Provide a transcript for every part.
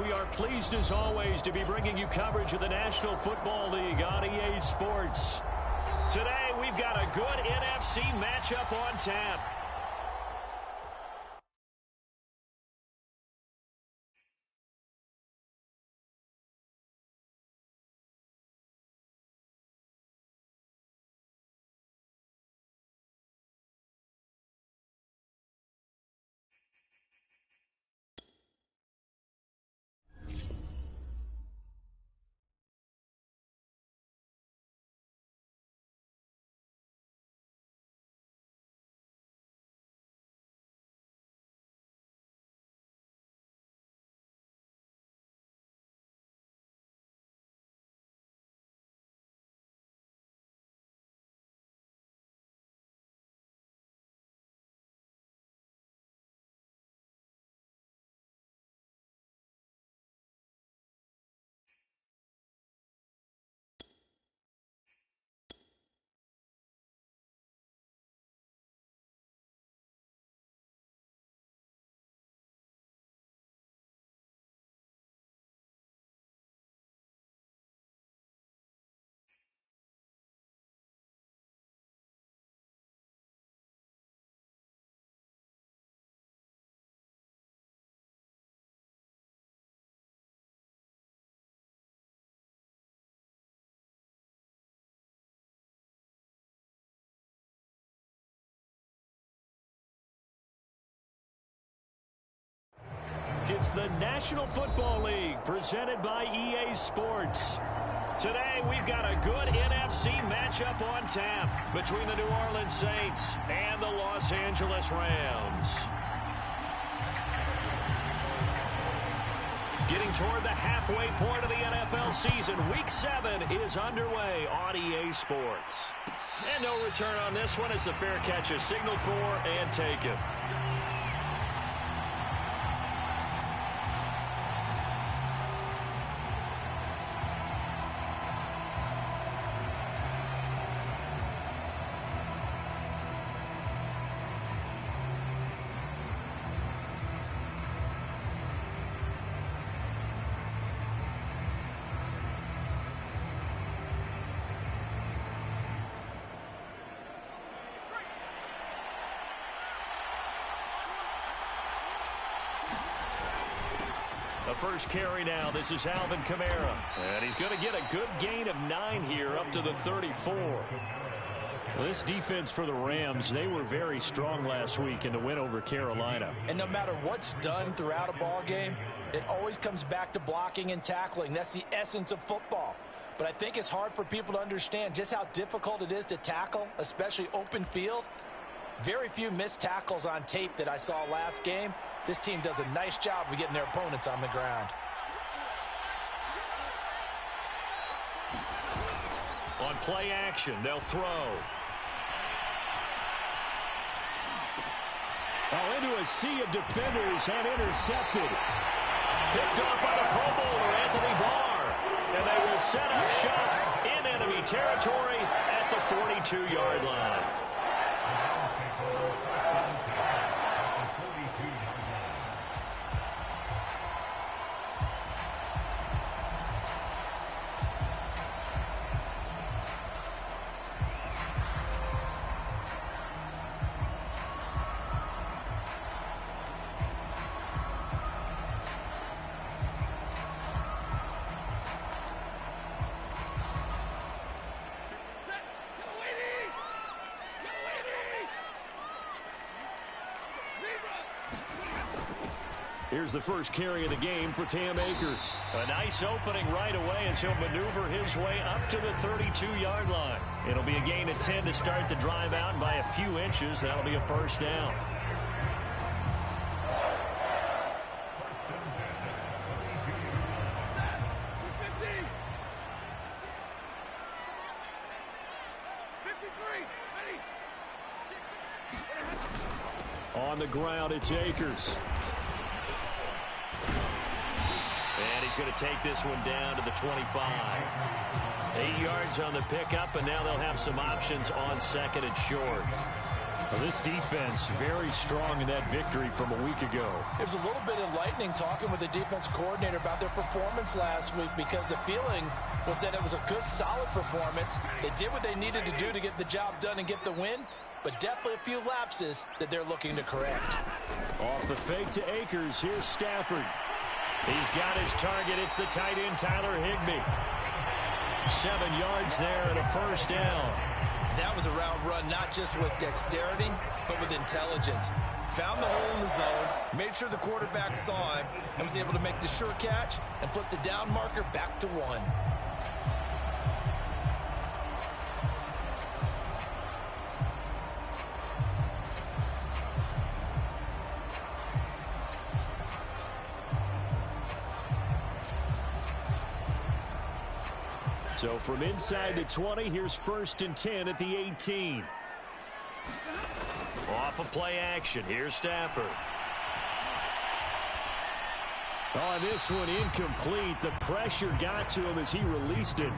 we are pleased as always to be bringing you coverage of the National Football League on EA Sports. Today, we've got a good NFC matchup on tap. It's the National Football League presented by EA Sports. Today, we've got a good NFC matchup on tap between the New Orleans Saints and the Los Angeles Rams. Getting toward the halfway point of the NFL season, Week 7 is underway on EA Sports. And no return on this one as the fair catch is signaled for and taken. The first carry now. This is Alvin Kamara. And he's going to get a good gain of 9 here up to the 34. Well, this defense for the Rams, they were very strong last week in the win over Carolina. And no matter what's done throughout a ball game, it always comes back to blocking and tackling. That's the essence of football. But I think it's hard for people to understand just how difficult it is to tackle, especially open field. Very few missed tackles on tape that I saw last game. This team does a nice job of getting their opponents on the ground. On play action, they'll throw. Oh, into a sea of defenders and intercepted. Picked off by the Pro Bowler, Anthony Barr. And they will set up shop in enemy territory at the 42-yard line. Here's the first carry of the game for Cam Akers. A nice opening right away as he'll maneuver his way up to the 32-yard line. It'll be a gain of 10 to start the drive out by a few inches. That'll be a first down. On the ground, it's Akers. And he's going to take this one down to the 25. 8 yards on the pickup, and now they'll have some options on second and short. Well, this defense very strong in that victory from a week ago. It was a little bit enlightening talking with the defense coordinator about their performance last week, because the feeling was that it was a good, solid performance. They did what they needed to do to get the job done and get the win, but definitely a few lapses that they're looking to correct. Off the fake to Akers, here's Stafford. He's got his target. It's the tight end, Tyler Higbee. 7 yards there and a first down. That was a route run, not just with dexterity, but with intelligence. Found the hole in the zone, made sure the quarterback saw him, and was able to make the sure catch and flip the down marker back to 1. So from inside the 20, here's 1st and 10 at the 18. Off of play action, here's Stafford. On this one, incomplete. The pressure got to him as he released it.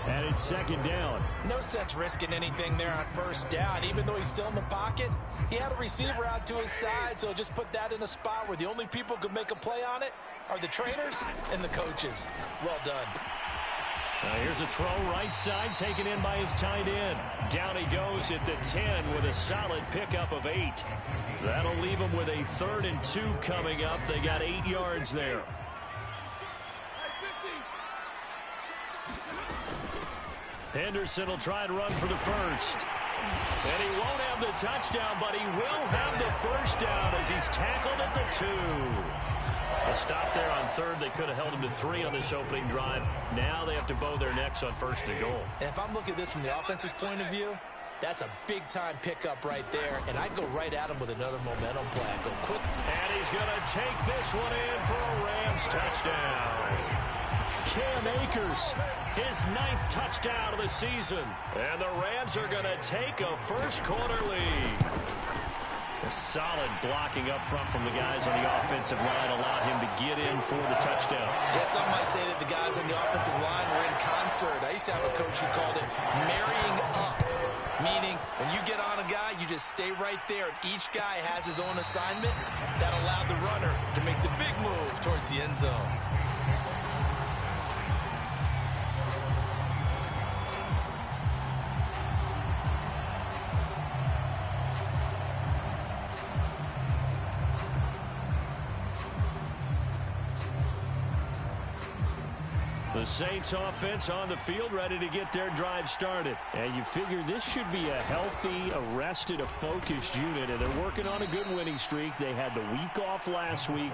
And it's 2nd down. No sense risking anything there on 1st down. Even though he's still in the pocket, he had a receiver out to his side, so just put that in a spot where the only people who could make a play on it are the trainers and the coaches. Well done. Now here's a throw right side, taken in by his tight end. Down he goes at the 10 with a solid pickup of 8. That'll leave him with a 3rd and 2 coming up. They got 8 yards there. Henderson will try and run for the first. And he won't have the touchdown, but he will have the first down as he's tackled at the 2. A stop there on 3rd. They could have held him to 3 on this opening drive. Now they have to bow their necks on 1st and goal. And if I'm looking at this from the offense's point of view, that's a big-time pickup right there, and I go right at him with another momentum play. I go quick. And he's going to take this one in for a Rams touchdown. Cam Akers, his 9th touchdown of the season. And the Rams are going to take a first-quarter lead. A solid blocking up front from the guys on the offensive line allowed him to get in for the touchdown. Yeah, some might say that the guys on the offensive line were in concert. I used to have a coach who called it marrying up, meaning when you get on a guy, you just stay right there, and each guy has his own assignment. That allowed the runner to make the big move towards the end zone. The Saints offense on the field, ready to get their drive started. And you figure this should be a healthy, arrested, a focused unit, and they're working on a good winning streak. They had the week off last week.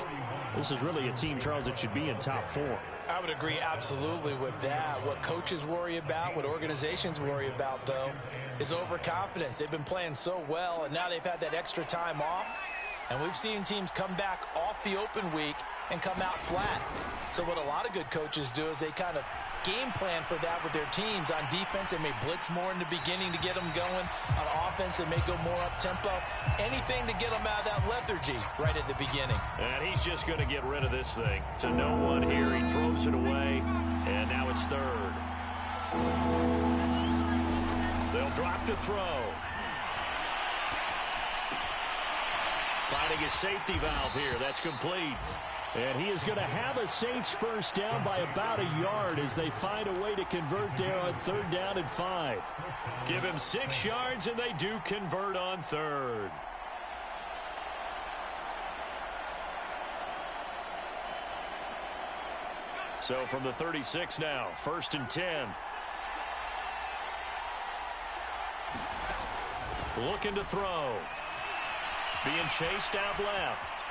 This is really a team, Charles, that should be in top 4. I would agree absolutely with that. What coaches worry about, what organizations worry about, though, is overconfidence. They've been playing so well, and now they've had that extra time off. And we've seen teams come back off the open week and come out flat. So what a lot of good coaches do is they kind of game plan for that with their teams. On defense, they may blitz more in the beginning to get them going. On offense, they may go more up-tempo. Anything to get them out of that lethargy right at the beginning. And he's just going to get rid of this thing. To no one here. He throws it away. And now it's 3rd. They'll drop to throw. Finding his safety valve here. That's complete. And he is going to have a Saints first down by about a yard as they find a way to convert there on 3rd down and 5. Give him 6 yards, and they do convert on 3rd. So from the 36 now, 1st and 10. Looking to throw. Being chased out left.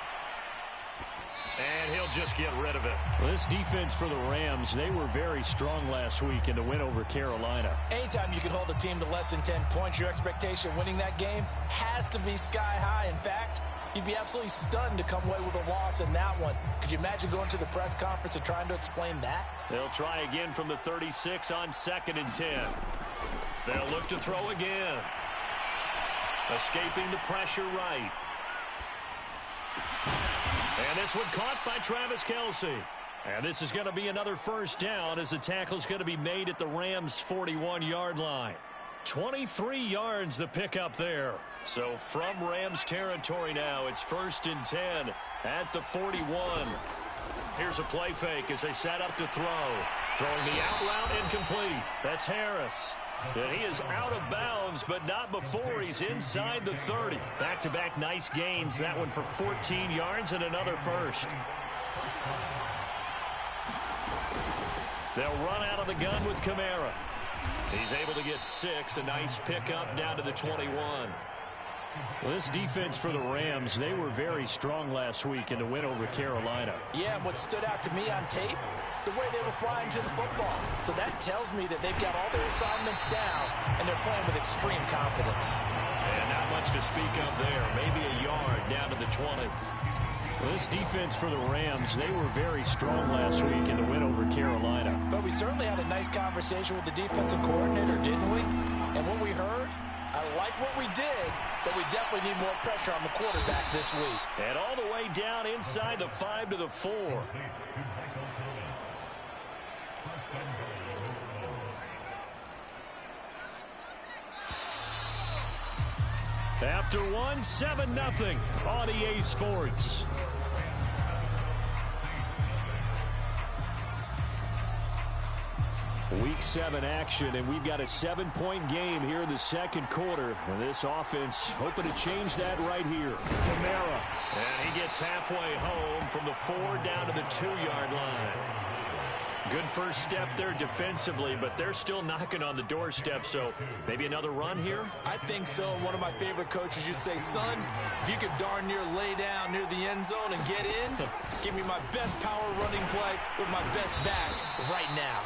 And he'll just get rid of it. Well, this defense for the Rams, they were very strong last week in the win over Carolina. Anytime you can hold a team to less than 10 points, your expectation winning that game has to be sky high. In fact, you'd be absolutely stunned to come away with a loss in that one. Could you imagine going to the press conference and trying to explain that? They'll try again from the 36 on 2nd and 10. They'll look to throw again. Escaping the pressure right. And this one caught by Travis Kelce. And this is going to be another first down as the tackle's going to be made at the Rams' 41-yard line. 23 yards the pickup there. So from Rams territory now, it's 1st and 10 at the 41. Here's a play fake as they set up to throw. Throwing the out route incomplete. That's Harris. And he is out of bounds, but not before he's inside the 30. Back-to-back nice gains. That one for 14 yards and another first. They'll run out of the gun with Kamara. He's able to get 6. A nice pickup down to the 21. Well, this defense for the Rams, they were very strong last week in the win over Carolina. Yeah, and what stood out to me on tape, the way they were flying to the football. So that tells me that they've got all their assignments down, and they're playing with extreme confidence. And not much to speak of there. Maybe a yard down to the 20. Well, this defense for the Rams, they were very strong last week in the win over Carolina. But we certainly had a nice conversation with the defensive coordinator, didn't we? And what we heard, I like what we did, but we definitely need more pressure on the quarterback this week. And all the way down inside the 5 to the 4. After one, 7-0 on EA Sports. Week 7 action, and we've got a 7-point game here in the second quarter. And this offense hoping to change that right here. Kamara. And he gets halfway home from the 4 down to the 2-yard line. Good first step there defensively, but they're still knocking on the doorstep, so maybe another run here? I think so. One of my favorite coaches used to say, son, if you could darn near lay down near the end zone and get in, give me my best power running play with my best back right now.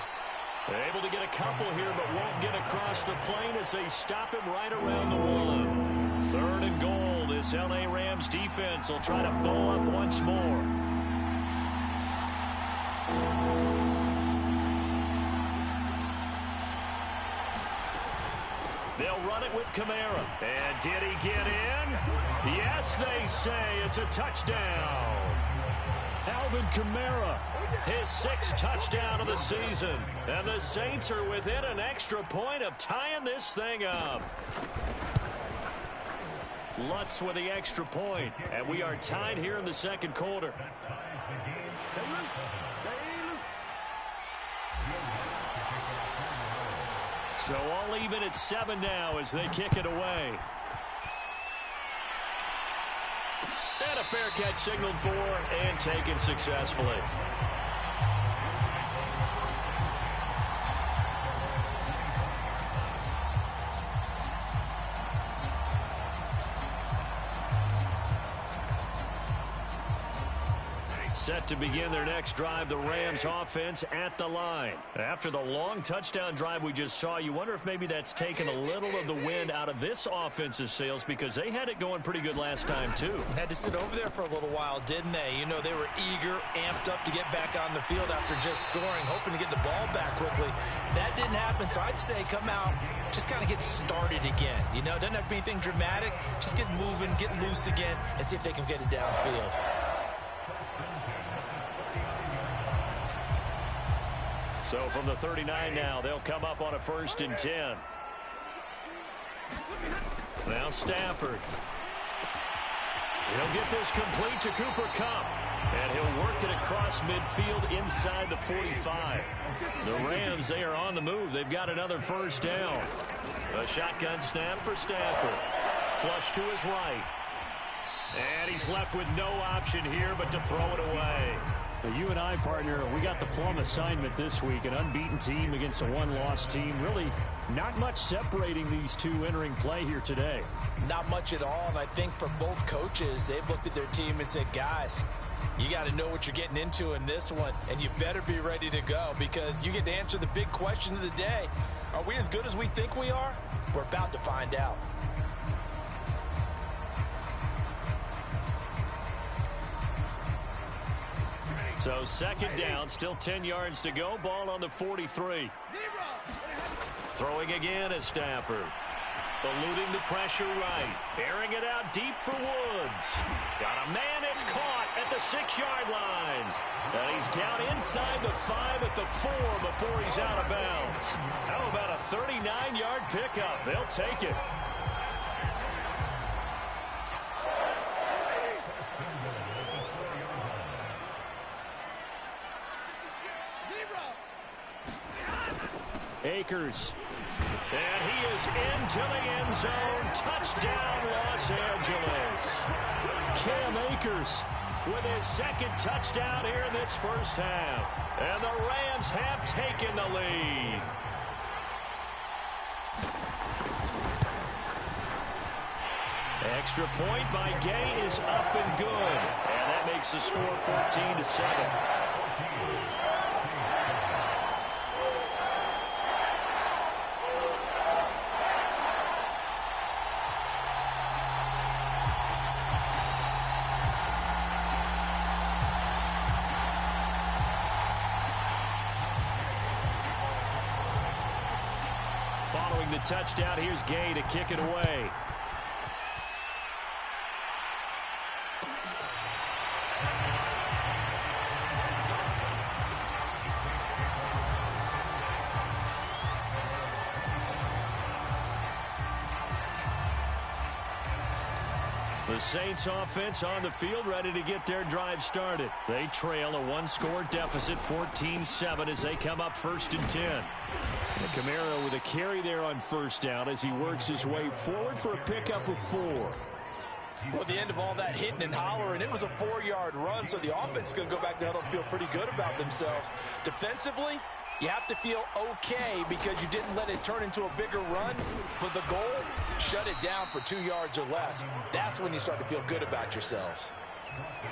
They're able to get a couple here, but won't get across the plane as they stop him right around the 1. 3rd and goal. This L.A. Rams defense will try to bow up once more. They'll run it with Kamara. And did he get in? Yes, they say it's a touchdown. Alvin Kamara, his 6th touchdown of the season. And the Saints are within an extra point of tying this thing up. Lutz with the extra point. And we are tied here in the second quarter. So all even at 7 now as they kick it away. And a fair catch signaled for and taken successfully. Set to begin their next drive, the Rams offense at the line. After the long touchdown drive we just saw, you wonder if maybe that's taken a little of the wind out of this offense's sails because they had it going pretty good last time too. Had to sit over there for a little while, didn't they? You know, they were eager, amped up to get back on the field after just scoring, hoping to get the ball back quickly. That didn't happen, so I'd say come out, just kind of get started again. You know, doesn't have to be anything dramatic. Just get moving, get loose again, and see if they can get it downfield. So from the 39 now, they'll come up on a 1st and 10. Now Stafford. He'll get this complete to Cooper Kupp. And he'll work it across midfield inside the 45. The Rams, they are on the move. They've got another first down. A shotgun snap for Stafford. Flush to his right. And he's left with no option here but to throw it away. Well, you and I, partner, we got the plum assignment this week. An unbeaten team against a one-loss team. Really not much separating these two entering play here today. Not much at all, and I think for both coaches, they've looked at their team and said, guys, you got to know what you're getting into in this one, and you better be ready to go because you get to answer the big question of the day. Are we as good as we think we are? We're about to find out. So second down, still 10 yards to go. Ball on the 43. Throwing again is Stafford. Eluding the pressure right. Airing it out deep for Woods. Got a man, it's caught at the 6-yard line. And he's down inside the 5 at the 4 before he's out of bounds. How about a 39-yard pickup? They'll take it. Akers. And he is into the end zone. Touchdown, Los Angeles. Cam Akers with his second touchdown here in this first half. And the Rams have taken the lead. Extra point by Gay is up and good. And that makes the score 14-7. Following the touchdown, here's Gay to kick it away. The Saints offense on the field, ready to get their drive started. They trail a one-score deficit, 14-7, as they come up 1st and 10. And Camaro with a carry there on first down as he works his way forward for a pickup of 4. Well, at the end of all that hitting and hollering, it was a 4-yard run, so the offense is going to go back to huddle and feel pretty good about themselves. Defensively, you have to feel okay because you didn't let it turn into a bigger run, but the goal, shut it down for 2 yards or less. That's when you start to feel good about yourselves.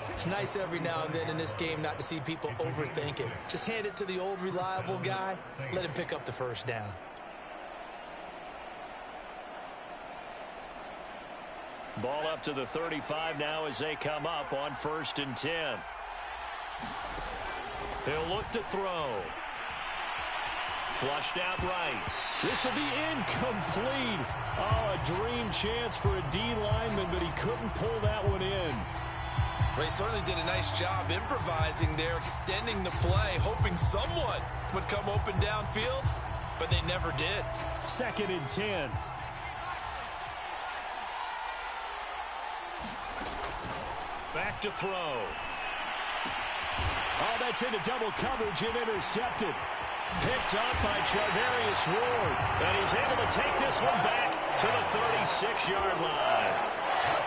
It's nice every now and then in this game not to see people overthink it. Just hand it to the old reliable guy, let him pick up the first down. Ball up to the 35 now as they come up on 1st and 10. He'll look to throw. Flushed out right. This will be incomplete. Oh, a dream chance for a D lineman, but he couldn't pull that one in. Well, he certainly did a nice job improvising there, extending the play, hoping someone would come open downfield, but they never did. 2nd and 10. Back to throw. Oh, that's into double coverage and intercepted. Picked up by Charvarius Ward. And he's able to take this one back to the 36-yard line.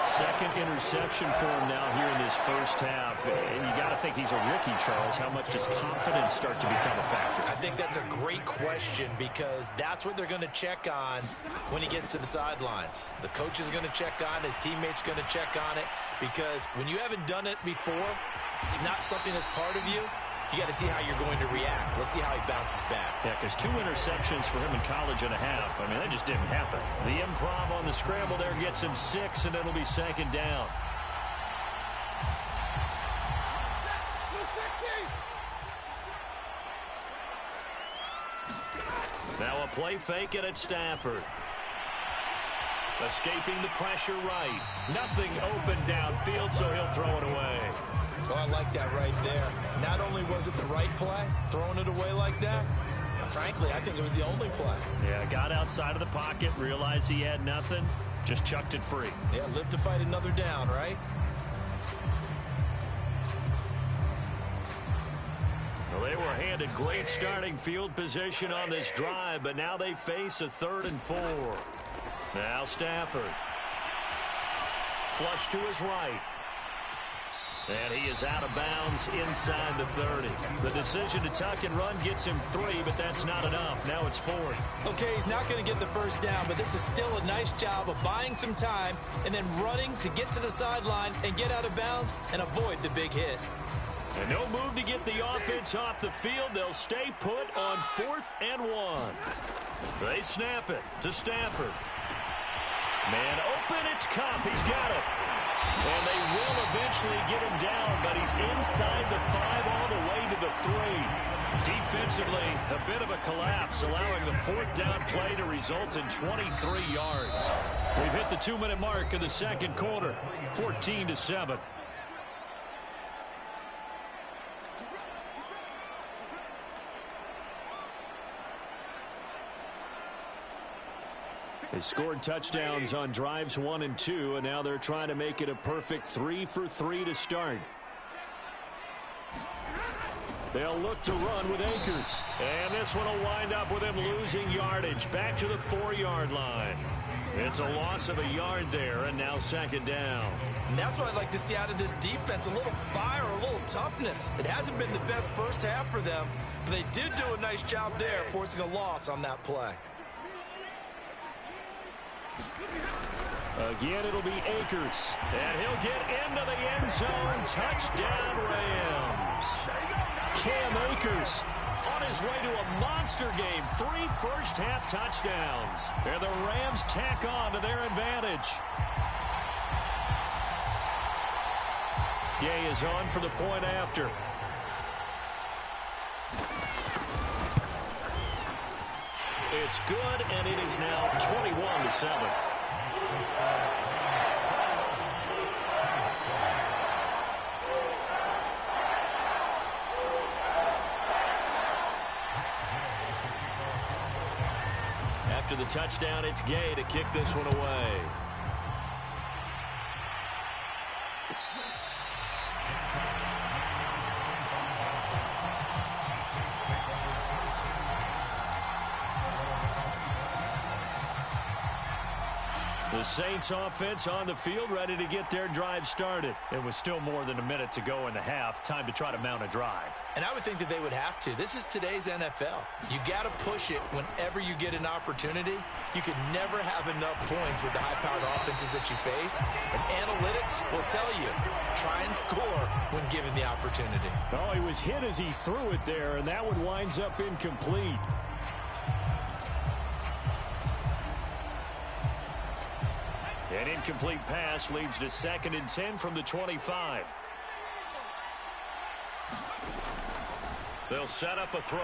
Second interception for him now here in this first half. And you got to think he's a rookie, Charles. How much does confidence start to become a factor? I think that's a great question because that's what they're going to check on when he gets to the sidelines. The coach is going to check on it. His teammates going to check on it because when you haven't done it before, it's not something that's part of you. You got to see how you're going to react. Let's see how he bounces back. Yeah, because 2 interceptions for him in college and a half. I mean, that just didn't happen. The improv on the scramble there gets him 6, and it'll be 2nd down. Now a play fake it at Stafford. Escaping the pressure right. Nothing open downfield, so he'll throw it away. Oh, I like that right there. Not only was it the right play, throwing it away like that, but frankly, I think it was the only play. Yeah, got outside of the pocket, realized he had nothing, just chucked it free. Yeah, live to fight another down, right? Well, they were handed great starting field position on this drive, but now they face a 3rd and 4. Now Stafford. Flush to his right. And he is out of bounds inside the 30. The decision to tuck and run gets him 3, but that's not enough. Now it's 4th. Okay, he's not going to get the first down, but this is still a nice job of buying some time and then running to get to the sideline and get out of bounds and avoid the big hit. And no move to get the offense off the field. They'll stay put on 4th and 1. They snap it to Stafford. Man open, it's Cup. He's got it. And they will eventually get him down, but he's inside the 5 all the way to the 3. Defensively, a bit of a collapse, allowing the 4th down play to result in 23 yards. We've hit the 2-minute mark of the 2nd quarter, 14-7. They scored touchdowns on drives 1 and 2, and now they're trying to make it a perfect 3 for 3 to start. They'll look to run with Akers. And this one will wind up with him losing yardage back to the 4-yard line. It's a loss of a yard there, and now second down. And that's what I'd like to see out of this defense, a little fire, a little toughness. It hasn't been the best first half for them, but they did do a nice job there, forcing a loss on that play. Again, it'll be Akers. And he'll get into the end zone. Touchdown, Rams. Cam Akers on his way to a monster game. 3 first-half touchdowns. And the Rams tack on to their advantage. Gay is on for the point after. It's good, and it is now 21-7. After the touchdown, it's Gay to kick this one away. The Saints offense on the field, ready to get their drive started. It was still more than a minute to go in the half. Time to try to mount a drive. And I would think that they would have to. This is today's NFL. You got to push it whenever you get an opportunity. You can never have enough points with the high-powered offenses that you face. And analytics will tell you, try and score when given the opportunity. Oh, he was hit as he threw it there, and that one winds up incomplete. An incomplete pass leads to 2nd and 10 from the 25. They'll set up a throw.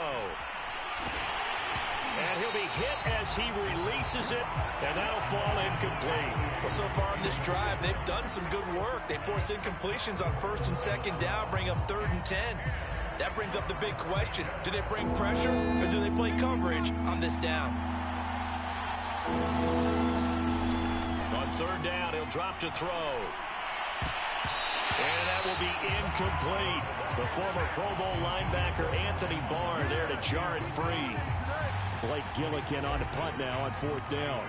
And he'll be hit as he releases it, and that'll fall incomplete. Well, so far in this drive, they've done some good work. They force incompletions on 1st and 2nd down, bring up 3rd and 10. That brings up the big question. Do they bring pressure, or do they play coverage on this down? 3rd down, he'll drop to throw. And that will be incomplete. The former Pro Bowl linebacker Anthony Barr there to jar it free. Blake Gillikin on to punt now on 4th down.